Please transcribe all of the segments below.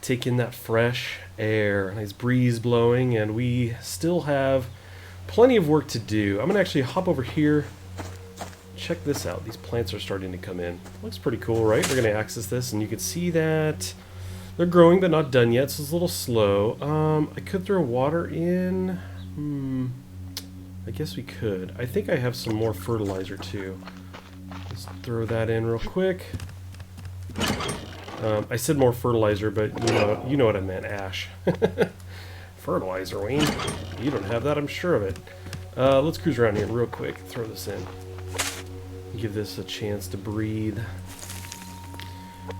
Take in that fresh air, nice breeze blowing, and we still have plenty of work to do. I'm gonna actually hop over here. Check this out. These plants are starting to come in. Looks pretty cool, right? We're gonna access this, and you can see that they're growing, but not done yet, so it's a little slow. I could throw water in. I guess we could. I think I have some more fertilizer too. Let's throw that in real quick. I said more fertilizer, but you know what I meant, ash. Fertilizer, Wayne. You don't have that, I'm sure of it. Let's cruise around here real quick. Throw this in. Give this a chance to breathe.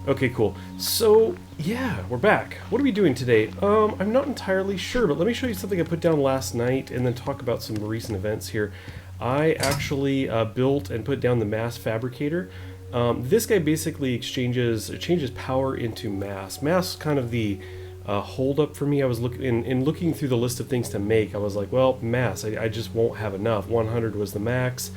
Okay, cool. So, yeah, we're back. What are we doing today? I'm not entirely sure, but let me show you something I put down last night and then talk about some recent events here. I actually built and put down the Mass Fabricator. This guy basically changes power into mass. Mass kind of the hold up for me. I was looking through the list of things to make. I was like, well, mass. I just won't have enough. 100 was the max.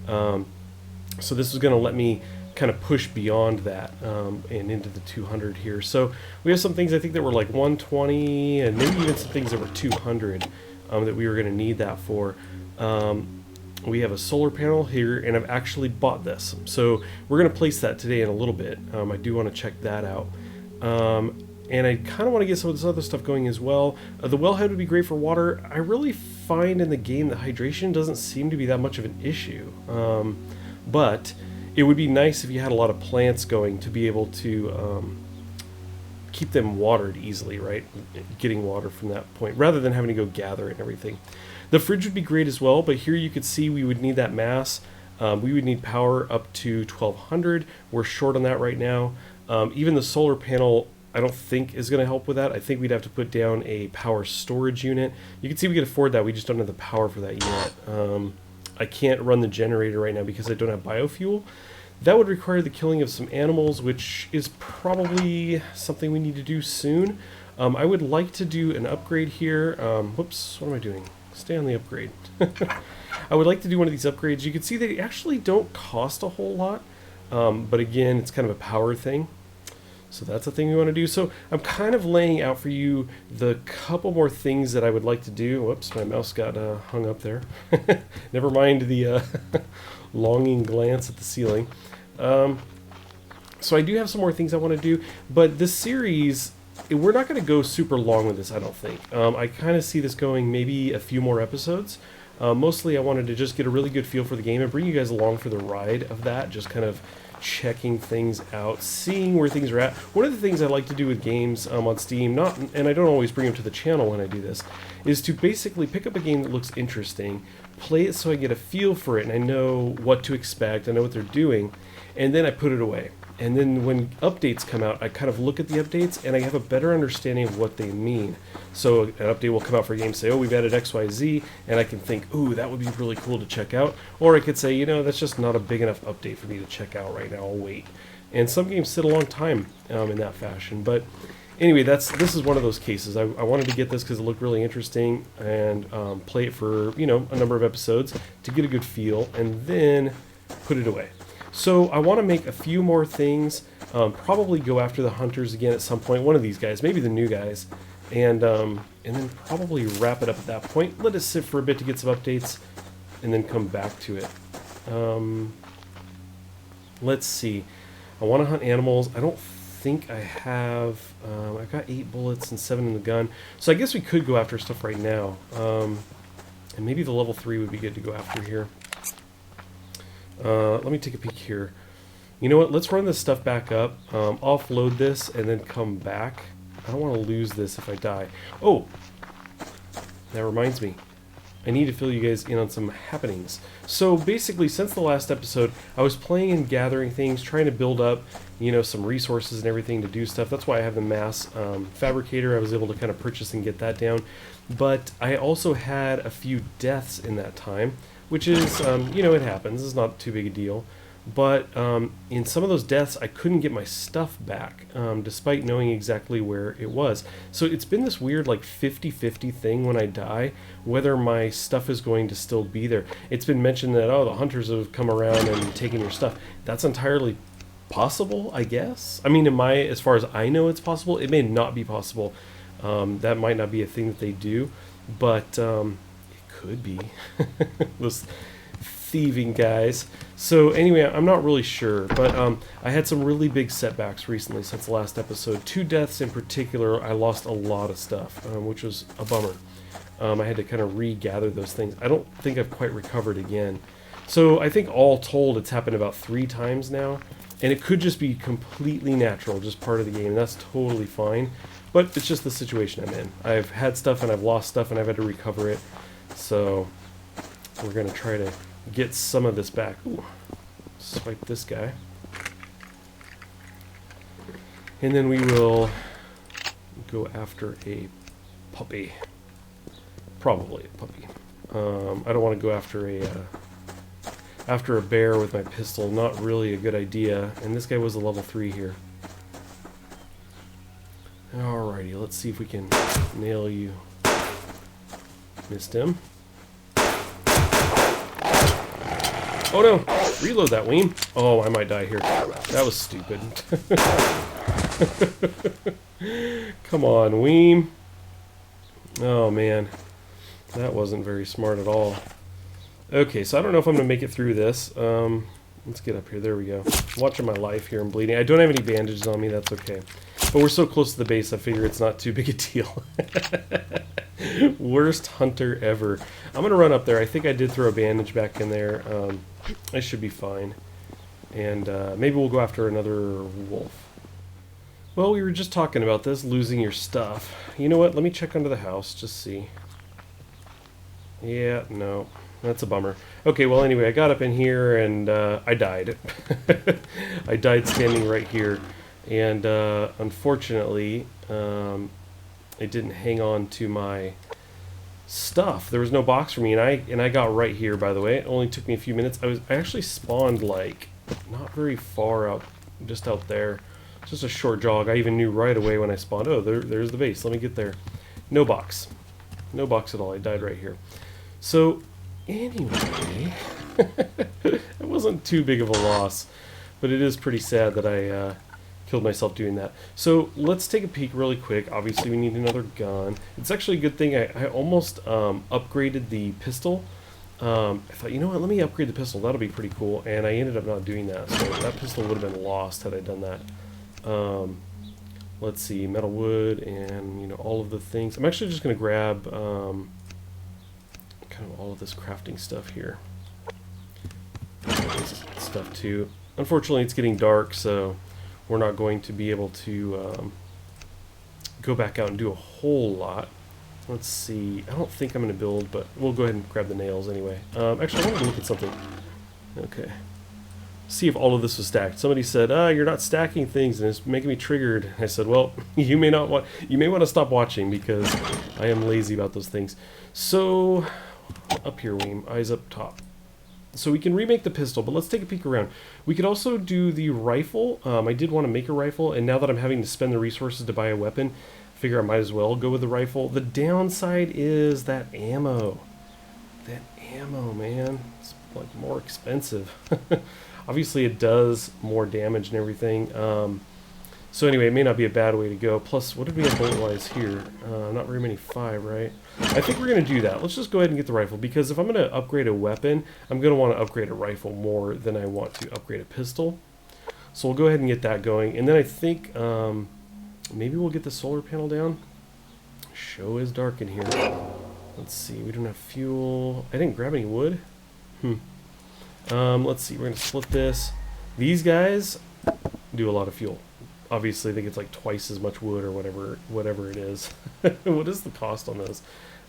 So this is going to let me kind of push beyond that and into the 200 here. So we have some things I think that were like 120 and maybe even some things that were 200 that we were going to need that for. We have a solar panel here, and I've actually bought this. So we're going to place that today in a little bit. I do want to check that out. And I kind of want to get some of this other stuff going as well. The wellhead would be great for water. I really find in the game that hydration doesn't seem to be that much of an issue. But it would be nice if you had a lot of plants going to be able to keep them watered easily, right? Getting water from that point, rather than having to go gather it and everything. The fridge would be great as well, but here you could see we would need that mass. We would need power up to 1200. We're short on that right now. Even the solar panel, I don't think is going to help with that. I think we'd have to put down a power storage unit. You can see we could afford that. We just don't have the power for that yet. I can't run the generator right now because I don't have biofuel. That would require the killing of some animals, which is probably something we need to do soon. I would like to do an upgrade here. Whoops, what am I doing? Stay on the upgrade. I would like to do one of these upgrades. You can see they actually don't cost a whole lot, but again, it's kind of a power thing. So that's the thing we want to do. So I'm kind of laying out for you the couple more things that I would like to do. Whoops, my mouse got hung up there. Never mind the longing glance at the ceiling. So I do have some more things I want to do, but this series, we're not going to go super long with this, I don't think. I kind of see this going maybe a few more episodes. Mostly I wanted to just get a really good feel for the game and bring you guys along for the ride of that, just kind of checking things out, seeing where things are at. One of the things I like to do with games on Steam, and I don't always bring them to the channel when I do this, is to basically pick up a game that looks interesting, play it so I get a feel for it and I know what to expect, I know what they're doing, and then I put it away. And then when updates come out, I kind of look at the updates and I have a better understanding of what they mean. So an update will come out for a game, say, oh, we've added XYZ, and I can think, ooh, that would be really cool to check out. Or I could say, you know, that's just not a big enough update for me to check out right now, I'll wait. And some games sit a long time in that fashion. But anyway, this is one of those cases. I wanted to get this because it looked really interesting and play it for, you know, a number of episodes to get a good feel and then put it away. So I want to make a few more things, probably go after the hunters again at some point, one of these guys, maybe the new guys, and then probably wrap it up at that point. Let it sit for a bit to get some updates, and then come back to it. Let's see. I want to hunt animals. I don't think I have... I've got 8 bullets and 7 in the gun, so I guess we could go after stuff right now. And maybe the level 3 would be good to go after here. Let me take a peek here. You know what? Let's run this stuff back up, offload this, and then come back. I don't want to lose this if I die. Oh! That reminds me. I need to fill you guys in on some happenings. So basically, since the last episode, I was playing and gathering things, trying to build up, you know, some resources and everything to do stuff. That's why I have the Mass Fabricator. I was able to kind of purchase and get that down. But I also had a few deaths in that time, which is, you know, it happens. It's not too big a deal. But in some of those deaths, I couldn't get my stuff back, despite knowing exactly where it was. So it's been this weird, like, 50-50 thing when I die, whether my stuff is going to still be there. It's been mentioned that, oh, the hunters have come around and taken your stuff. That's entirely possible, I guess. I mean, as far as I know, it's possible. It may not be possible. That might not be a thing that they do, but it could be. Those thieving guys. So anyway, I'm not really sure, but I had some really big setbacks recently since the last episode. 2 deaths in particular. I lost a lot of stuff, which was a bummer. I had to kind of regather those things. I don't think I've quite recovered again. So I think all told, it's happened about 3 times now. And it could just be completely natural, just part of the game. And that's totally fine. But it's just the situation I'm in. I've had stuff and I've lost stuff and I've had to recover it. So we're going to try to get some of this back. Ooh, swipe this guy. And then we will go after a puppy. Probably a puppy. I don't want to go after a bear with my pistol. Not really a good idea. And this guy was a level 3 here. Alrighty, let's see if we can nail you. Missed him. Oh no! Reload that, Weem. Oh, I might die here. That was stupid. Come on, Weem. Oh man. That wasn't very smart at all. Okay, so I don't know if I'm going to make it through this. Let's get up here. There we go. I'm watching my life here. I'm bleeding. I don't have any bandages on me. That's okay. But we're so close to the base, I figure it's not too big a deal. Worst hunter ever. I'm going to run up there. I think I did throw a bandage back in there. I should be fine. And maybe we'll go after another wolf. Well, we were just talking about this, losing your stuff. You know what? Let me check under the house, just see. Yeah, no. That's a bummer. Okay, well, anyway, I got up in here and I died. I died standing right here. And unfortunately, I didn't hang on to my stuff. There was no box for me, and I got right here, by the way. It only took me a few minutes. I actually spawned, like, not very far out, just out there. Just a short jog. I even knew right away when I spawned, oh, there's the base. Let me get there. No box. No box at all. I died right here. So, anyway, it wasn't too big of a loss, but it is pretty sad that I killed myself doing that. So let's take a peek really quick. Obviously we need another gun. It's actually a good thing I almost upgraded the pistol. I thought, you know what, let me upgrade the pistol. That'll be pretty cool. And I ended up not doing that. So that pistol would have been lost had I done that. Let's see, metal wood and, you know, all of the things. I'm actually just going to grab kind of all of this crafting stuff here. This stuff too. Unfortunately, it's getting dark, so we're not going to be able to go back out and do a whole lot. Let's see. I don't think I'm going to build, but we'll go ahead and grab the nails anyway. Actually, I wanted to look at something. Okay. See if all of this was stacked. Somebody said, you're not stacking things, and it's making me triggered. I said, well, you may want to stop watching because I am lazy about those things. So, up here, Weem. Eyes up top. So we can remake the pistol, but let's take a peek around. We could also do the rifle. I did want to make a rifle, and now that I'm having to spend the resources to buy a weapon, I figure I might as well go with the rifle. The downside is that ammo. That ammo, man. It's like more expensive. Obviously it does more damage and everything. So anyway, it may not be a bad way to go. Plus, what did we have bullet-wise here? Not very many, 5, right? I think we're going to do that. Let's just go ahead and get the rifle, because if I'm going to upgrade a weapon, I'm going to want to upgrade a rifle more than I want to upgrade a pistol. So we'll go ahead and get that going. And then I think maybe we'll get the solar panel down. Show is dark in here. Let's see, we don't have fuel. I didn't grab any wood. Let's see, we're going to split this. These guys do a lot of fuel. Obviously, I think it's like twice as much wood or whatever it is. What is the cost on those?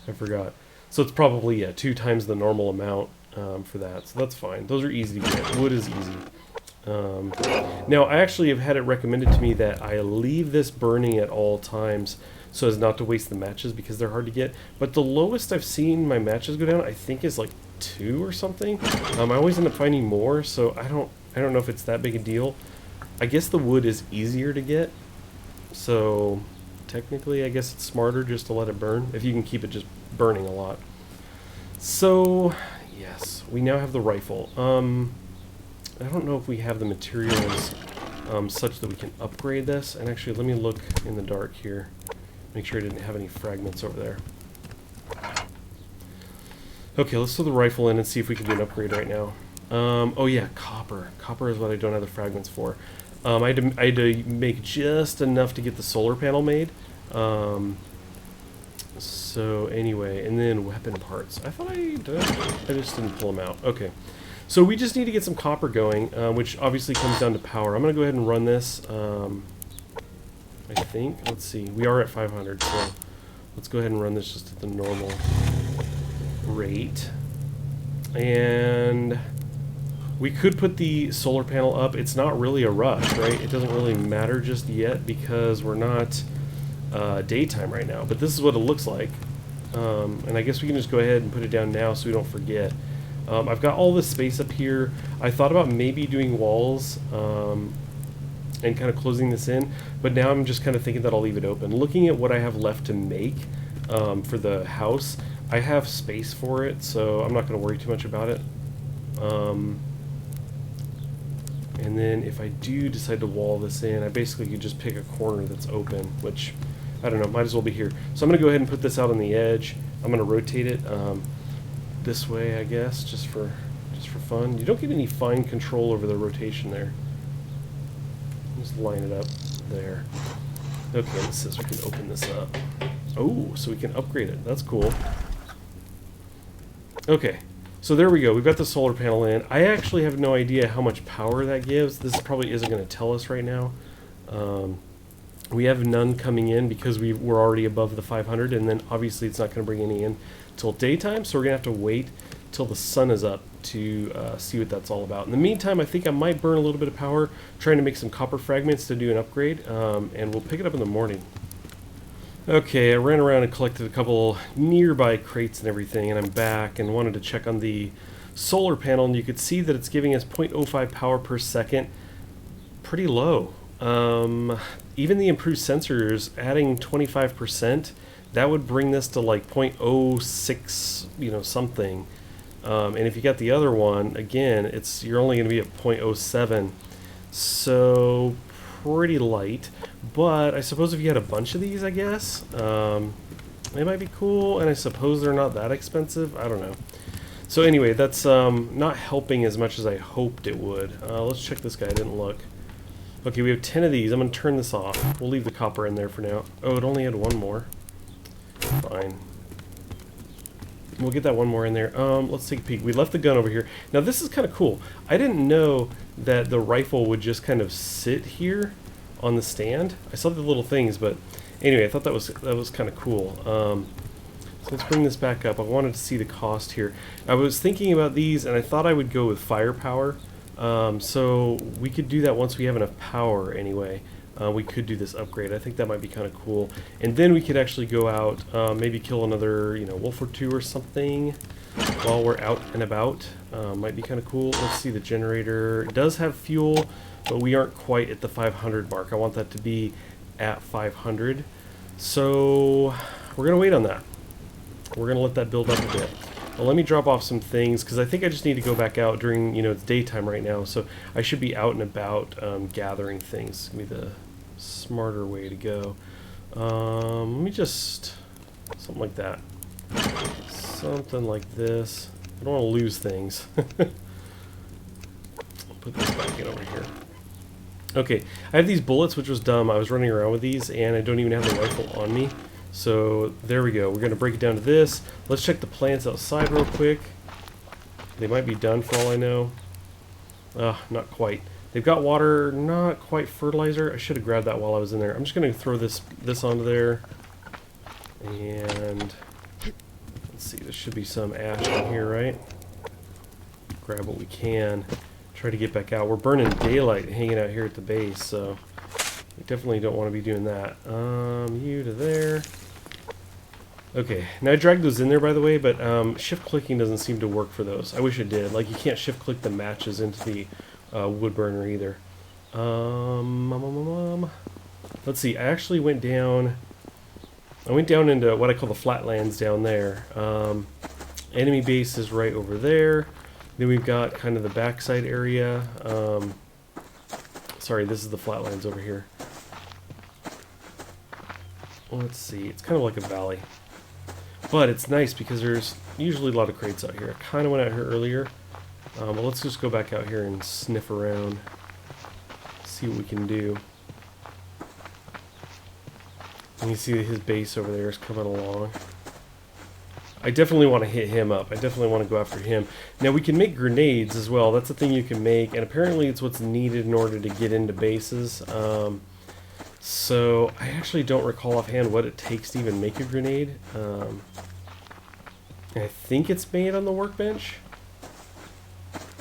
I forgot. So it's probably, yeah, 2 times the normal amount for that. So that's fine. Those are easy to get. Wood is easy. Now, I actually have had it recommended to me that I leave this burning at all times so as not to waste the matches because they're hard to get. But the lowest I've seen my matches go down, I think, is like 2 or something. I always end up finding more, so I don't know if it's that big a deal. I guess the wood is easier to get, so technically I guess it's smarter just to let it burn, if you can keep it just burning a lot. So, yes, we now have the rifle. I don't know if we have the materials such that we can upgrade this. And actually, let me look in the dark here. Make sure I didn't have any fragments over there. Okay, let's throw the rifle in and see if we can do an upgrade right now. Oh yeah, copper. Copper is what I don't have the fragments for. I had to make just enough to get the solar panel made. So anyway, and then weapon parts. I thought I just didn't pull them out. Okay. So we just need to get some copper going, which obviously comes down to power. I'm going to go ahead and run this. I think, let's see, we are at 500, so let's go ahead and run this just at the normal rate. And we could put the solar panel up. It's not really a rush, right? It doesn't really matter just yet because we're not daytime right now, but this is what it looks like. And I guess we can just go ahead and put it down now so we don't forget. I've got all this space up here. I thought about maybe doing walls and kind of closing this in, but now I'm just kind of thinking that I'll leave it open. Looking at what I have left to make for the house, I have space for it, so I'm not going to worry too much about it. And then if I do decide to wall this in, I basically could just pick a corner that's open, which, I don't know, might as well be here. So I'm going to go ahead and put this out on the edge. I'm going to rotate it this way, I guess, just for fun. You don't get any fine control over the rotation there. Just line it up there. Okay, this says we can open this up. Oh, so we can upgrade it. That's cool. Okay, so there we go. We've got the solar panel in. I actually have no idea how much power that gives. This probably isn't going to tell us right now. We have none coming in because we're already above the 500, and then obviously it's not going to bring any in till daytime, so we're going to have to wait till the sun is up to see what that's all about. In the meantime, I think I might burn a little bit of power trying to make some copper fragments to do an upgrade, and we'll pick it up in the morning. Okay, I ran around and collected a couple nearby crates and everything, and I'm back and wanted to check on the solar panel, and you could see that it's giving us 0.05 power per second. Pretty low. Even the improved sensors, adding 25%, that would bring this to like 0.06, you know, something. And if you got the other one, again, you're only going to be at 0.07. So pretty light. But I suppose if you had a bunch of these, I guess, they might be cool. And I suppose they're not that expensive. I don't know. So anyway, that's not helping as much as I hoped it would. Let's check this guy. I didn't look. Okay, we have 10 of these. I'm going to turn this off. We'll leave the copper in there for now. Oh, it only had one more. Fine. We'll get that one more in there. Let's take a peek. We left the gun over here. Now this is kind of cool. I didn't know that the rifle would just kind of sit here on the stand. I saw the little things, but anyway, I thought that was kind of cool. So let's bring this back up. I wanted to see the cost here. I was thinking about these, and I thought I would go with firepower. So we could do that once we have enough power anyway. We could do this upgrade. I think that might be kind of cool. And then we could actually go out, maybe kill another, wolf or two or something while we're out and about. Might be kind of cool. Let's see, the generator. It does have fuel, but we aren't quite at the 500 mark. I want that to be at 500. So we're going to wait on that. We're going to let that build up a bit. Well, let me drop off some things, because I think I just need to go back out during, it's daytime right now, so I should be out and about gathering things. It's going to be the smarter way to go. Let me just, something like that. Something like this. I don't want to lose things. I'll put this back in over here. Okay, I have these bullets, which was dumb. I was running around with these, and I don't even have the rifle on me. So there we go. We're going to break it down to this. Let's check the plants outside real quick. They might be done for all I know. Not quite. They've got water, not quite fertilizer. I should have grabbed that while I was in there. I'm just going to throw this onto there. And let's see, there should be some ash in here, right? Grab what we can. Try to get back out. We're burning daylight hanging out here at the base, so we definitely don't want to be doing that. You to there. Okay, now I dragged those in there, by the way, but shift clicking doesn't seem to work for those. I wish it did. Like, you can't shift click the matches into the wood burner either. Let's see, I actually went down. I went down into what I call the flatlands down there. Enemy base is right over there. Then we've got kind of the backside area. Sorry, this is the flatlands over here. Let's see. It's kind of like a valley. But it's nice because there's usually a lot of crates out here. I kind of went out here earlier. But let's just go back out here and sniff around. See what we can do. And you see his base over there is coming along. I definitely want to hit him up. I definitely want to go after him. Now we can make grenades as well. That's a thing you can make, and apparently it's what's needed in order to get into bases. So I actually don't recall offhand what it takes to even make a grenade. I think it's made on the workbench.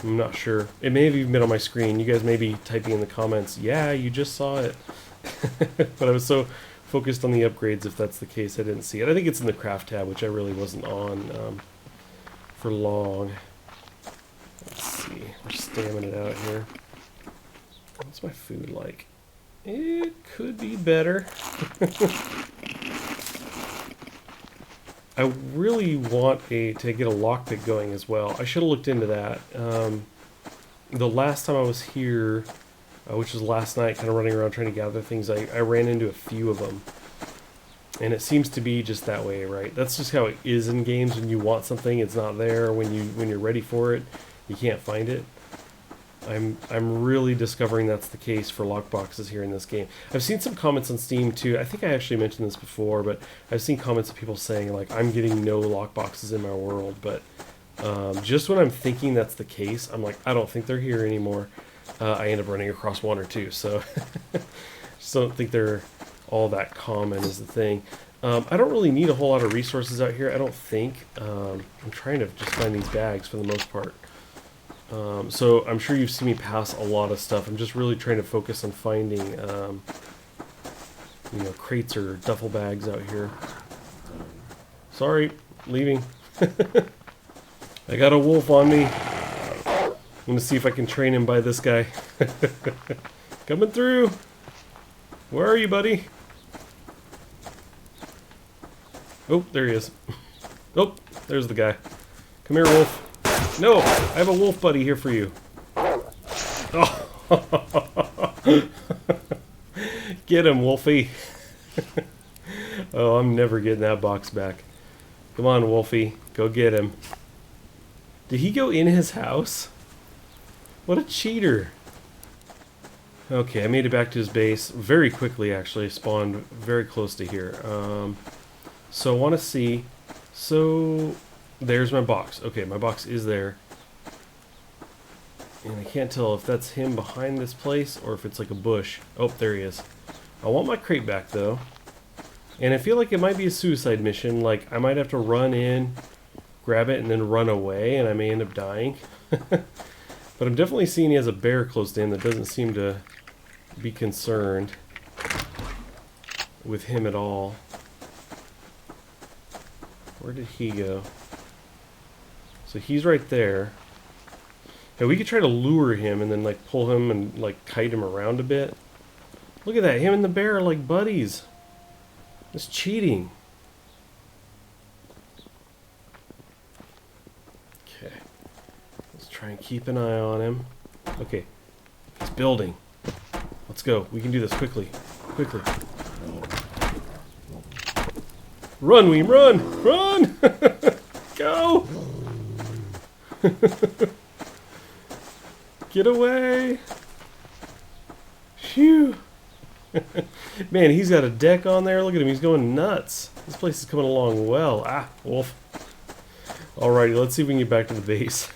I'm not sure. It may have even been on my screen. You guys may be typing in the comments, yeah, you just saw it. But I was so focused on the upgrades, if that's the case, I didn't see it. I think it's in the craft tab, which I really wasn't on for long. Let's see. We're stamming it out here. What's my food like? It could be better. I really want to get a lockpick going as well. I should have looked into that. The last time I was here, which was last night, kind of running around trying to gather things, I ran into a few of them. And it seems to be just that way, right? That's just how it is in games. When you want something, it's not there. When you're ready for it, you can't find it. I'm really discovering that's the case for lockboxes here in this game. I've seen some comments on Steam too. I think I actually mentioned this before, but I've seen comments of people saying like, I'm getting no lockboxes in my world. But just when I'm thinking that's the case, I'm like, I don't think they're here anymore. I end up running across one or two, so just don't think they're all that common is the thing. I don't really need a whole lot of resources out here, I don't think. I'm trying to just find these bags for the most part. So I'm sure you've seen me pass a lot of stuff. I'm just really trying to focus on finding, you know, crates or duffel bags out here. Sorry, leaving. I got a wolf on me. I'm gonna see if I can train him by this guy. Coming through. Where are you, buddy? Oh, there he is. Oh, there's the guy. Come here, wolf. No, I have a wolf buddy here for you. Oh. Get him, Wolfie. Oh, I'm never getting that box back. Come on, Wolfie. Go get him. Did he go in his house? What a cheater. Okay, I made it back to his base very quickly, actually. Spawned very close to here. So I want to see. So there's my box. Okay, my box is there. And I can't tell if that's him behind this place or if it's like a bush. Oh, there he is. I want my crate back, though. And I feel like it might be a suicide mission. Like, I might have to run in, grab it, and then run away, and I may end up dying. But I'm definitely seeing he has a bear close to him that doesn't seem to be concerned with him at all. Where did he go? So he's right there. Hey, we could try to lure him and then like pull him and like kite him around a bit. Look at that, him and the bear are like buddies. That's cheating. Okay. Let's try and keep an eye on him. Okay. He's building. Let's go. We can do this quickly. Quickly. Run, Weem, run! Run! Go! Get away! Phew! Man, he's got a deck on there. Look at him. He's going nuts. This place is coming along well. Ah, wolf. Alrighty, let's see if we can get back to the base.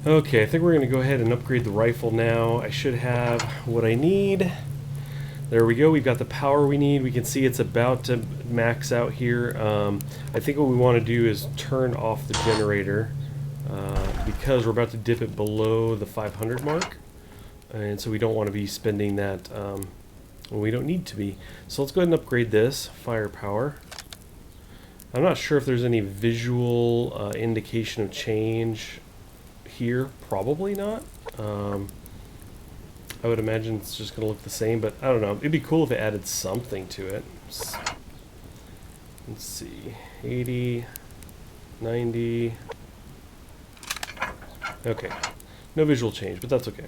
Okay, I think we're going to go ahead and upgrade the rifle now. I should have what I need. There we go. We've got the power we need. We can see it's about to max out here. I think what we want to do is turn off the generator because we're about to dip it below the 500 mark. And so we don't want to be spending that when we don't need to be. So let's go ahead and upgrade this. Firepower. I'm not sure if there's any visual indication of change here. Probably not. I would imagine it's just going to look the same, but I don't know. It'd be cool if it added something to it. Let's see. 80, 90. Okay. No visual change, but that's okay.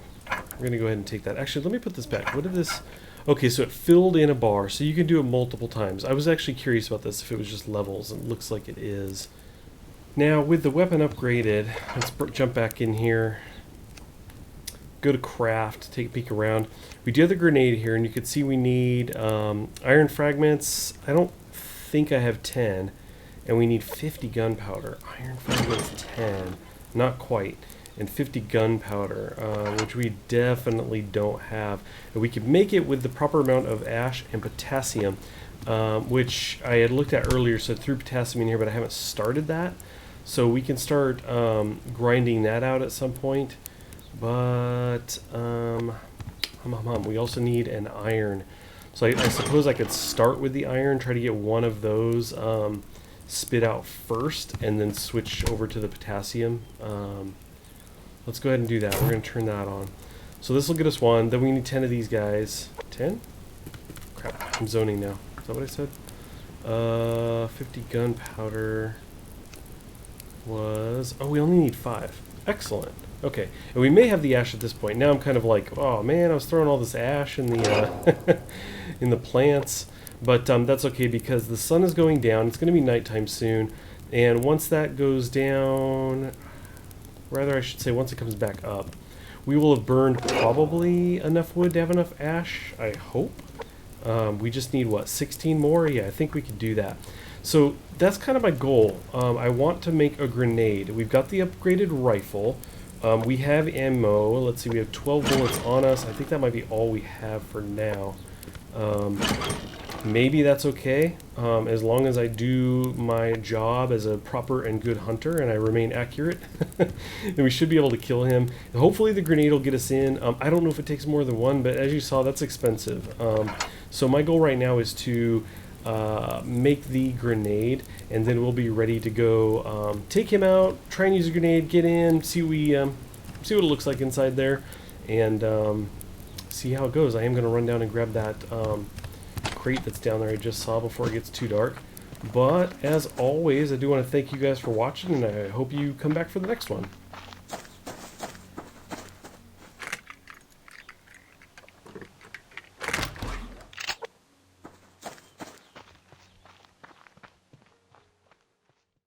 We're going to go ahead and take that. Actually, let me put this back. What did this... Okay, so it filled in a bar, so you can do it multiple times. I was actually curious about this, if it was just levels, and it looks like it is. Now, with the weapon upgraded, let's jump back in here. Go to craft, take a peek around. We do have the grenade here, and you can see we need iron fragments. I don't think I have 10. And we need 50 gunpowder. Iron fragments 10. Not quite. And 50 gunpowder, which we definitely don't have. And we could make it with the proper amount of ash and potassium, which I had looked at earlier, so I threw potassium in here, but I haven't started that. So we can start grinding that out at some point. But we also need an iron. So I suppose I could start with the iron, try to get one of those spit out first, and then switch over to the potassium. Let's go ahead and do that. We're going to turn that on. So this will get us one. Then we need 10 of these guys. 10? Crap, I'm zoning now. Is that what I said? 50 gunpowder was... Oh, we only need 5. Excellent. Okay, and we may have the ash at this point. Now I'm kind of like, oh man, I was throwing all this ash in the in the plants. But that's okay because the sun is going down. It's going to be nighttime soon. And once that goes down, rather I should say once it comes back up, we will have burned probably enough wood to have enough ash, I hope. We just need, what, 16 more? Yeah, I think we could do that. So that's kind of my goal. I want to make a grenade. We've got the upgraded rifle. We have ammo. Let's see, we have 12 bullets on us. I think that might be all we have for now. Maybe that's okay, as long as I do my job as a proper and good hunter and I remain accurate. Then we should be able to kill him. And hopefully the grenade will get us in. I don't know if it takes more than one, but as you saw, that's expensive. So my goal right now is to make the grenade, and then we'll be ready to go take him out, try and use a grenade, get in, see what it looks like inside there, and see how it goes. I am going to run down and grab that crate that's down there I just saw before it gets too dark. But as always, I do want to thank you guys for watching, and I hope you come back for the next one.